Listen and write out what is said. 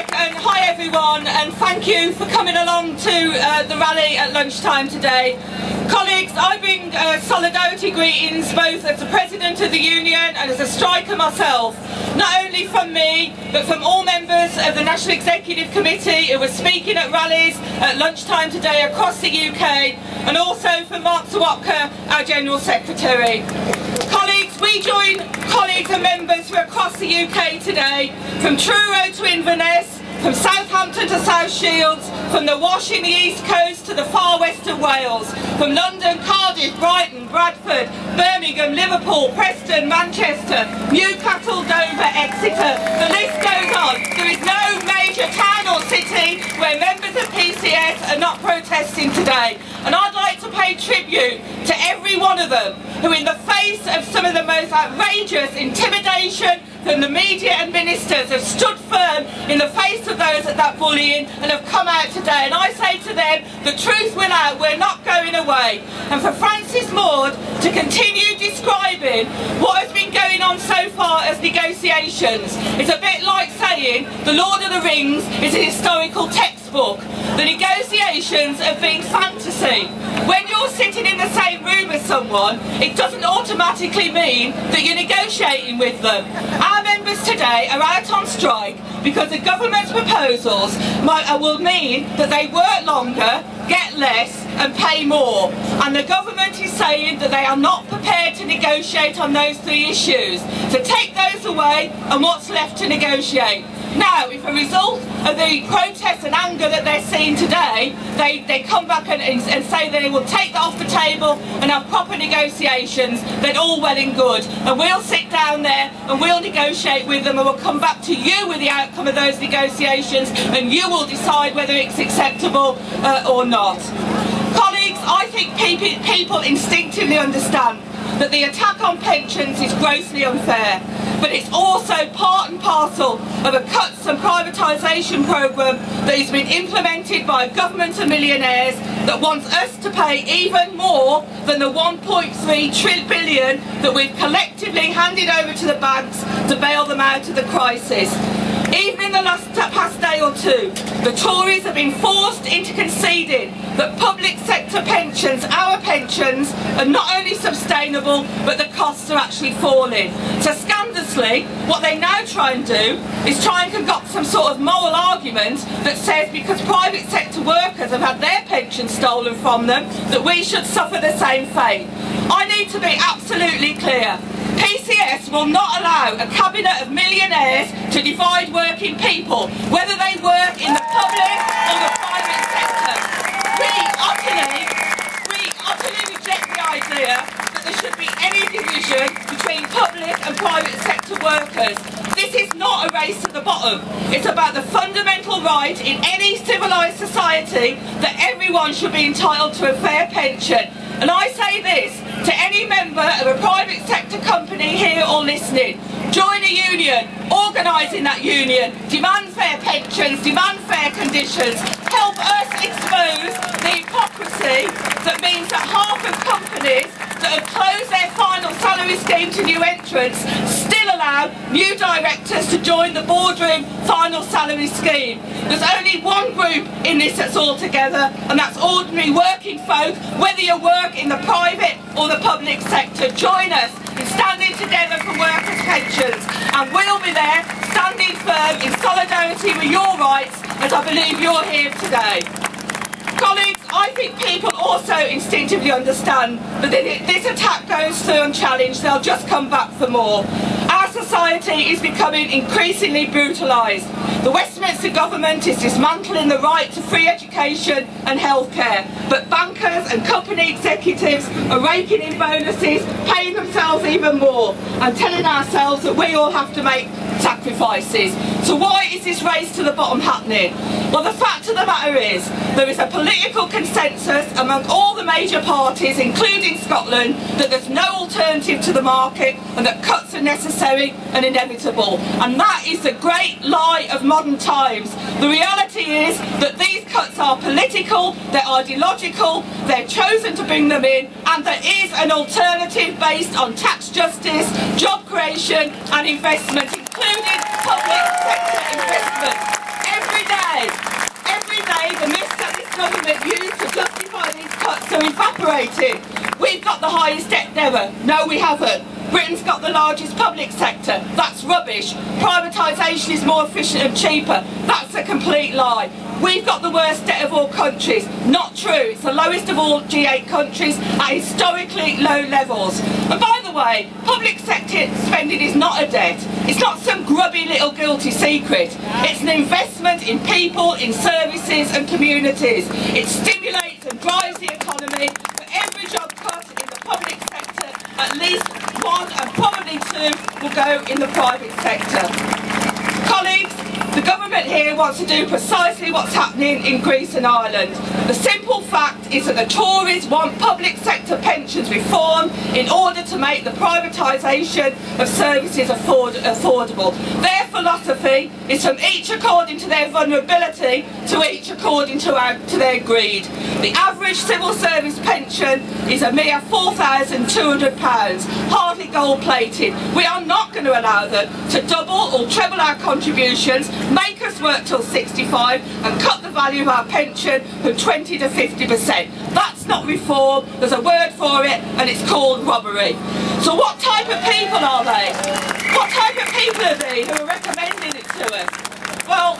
Nick, and hi everyone, and thank you for coming along to the rally at lunchtime today. Colleagues, I bring solidarity greetings both as the President of the Union and as a striker myself, not only from me but from all members of the National Executive Committee who were speaking at rallies at lunchtime today across the UK, and also from Mark Sawatka, our General Secretary. Colleagues, we join colleagues and members from across the UK today, from Truro to Inverness, from Southampton to South Shields, from the Wash in the East Coast to the far west of Wales, from London, Cardiff, Brighton, Bradford, Birmingham, Liverpool, Preston, Manchester, Newcastle, Dover, Exeter. The list goes on. There is no major town or city where members of PCS are not protesting today. And I'd like to pay tribute to every one of them who, in the face of some of the most outrageous intimidation from the media and ministers, have stood firm in the face of those at that bullying and have come out today. And I say to them, the truth will out, we're not going away. And for Francis Maude to continue describing what has been going on so far as negotiations, it's a bit like saying the Lord of the Rings is a historical textbook. The negotiations have been fantasy. When you're sitting in the same room as someone, it doesn't automatically mean that you're negotiating with them. Our members today are out on strike because the government's proposals will mean that they work longer, get less and pay more, and the government is saying that they are not prepared to negotiate on those three issues. So take those away and what's left to negotiate? Now, if a result of the protests and anger that they're seeing today, they come back and say they will take that off the table and have proper negotiations, then all well and good. And we'll sit down there and we'll negotiate with them, and we'll come back to you with the outcome of those negotiations, and you will decide whether it's acceptable or not. Colleagues, I think people instinctively understand that the attack on pensions is grossly unfair, but it's also part and parcel of a cuts and privatisation programme that has been implemented by a government of millionaires that wants us to pay even more than the 1.3 billion that we've collectively handed over to the banks to bail them out of the crisis. Even in the past day or two, the Tories have been forced into conceding that public sector pensions, our pensions, are not only sustainable, but the costs are actually falling. So scandalously, what they now try and do is try and concoct some sort of moral argument that says because private sector workers have had their pensions stolen from them, that we should suffer the same fate. I need to be absolutely clear. PCS will not allow a cabinet of millionaires to divide working people, whether they work in the public or the private sector. We utterly reject the idea that there should be any division between public and private sector workers. This is not a race to the bottom. It's about the fundamental right in any civilised society that everyone should be entitled to a fair pension. And I say this to any member of a private sector company here or listening: join a union, organise in that union, demand fair pensions, demand fair conditions, help us expose the hypocrisy that means that half of companies that have closed their final salary scheme to new entrants still allow new directors to join the boardroom final salary scheme. There's only one group in this that's all together, and that's ordinary working folk, whether you work in the private or the public sector. Join us in standing together for workers' pensions, and we'll be there standing firm in solidarity with your rights, as I believe you're here today. Colleagues, I think people also instinctively understand that if this attack goes through unchallenged, they'll just come back for more. Our society is becoming increasingly brutalised. The Westminster government is dismantling the right to free education and healthcare, but bankers and company executives are raking in bonuses, paying themselves even more, and telling ourselves that we all have to make sacrifices. So why is this race to the bottom happening? Well, the fact of the matter is there is a political consensus among all the major parties, including Scotland, that there's no alternative to the market and that cuts are necessary and inevitable. And that is the great lie of modern times. The reality is that these cuts are political, they're ideological, they're chosen to bring them in, and there is an alternative based on tax justice, job creation and investment, including public sector investment. government used to justify these cuts are evaporating. We've got the highest debt ever. No, we haven't. Britain's got the largest public sector. That's rubbish. Privatisation is more efficient and cheaper. That's a complete lie. We've got the worst debt of all countries. Not true. It's the lowest of all G8 countries at historically low levels. And by the way, public sector spending is not a debt. It's not some grubby little guilty secret. It's an investment in people, in services and communities. It stimulates and drives the economy. For every job cut in the public sector, at least one and probably two will go in the private sector. Colleagues, the government here wants to do precisely what's happening in Greece and Ireland. The simple fact is that the Tories want public sector pensions reform in order to make the privatisation of services affordable. Their philosophy is from each according to their vulnerability to each according to their greed. The average civil service pension is a mere £4,200, hardly gold-plated. We are not going to allow them to double or treble our contributions, make us work till 65 and cut the value of our pension from 20 to 50%. That's not reform, there's a word for it and it's called robbery. So what type of people are they? What type of people are they who are recommending it to us? Well,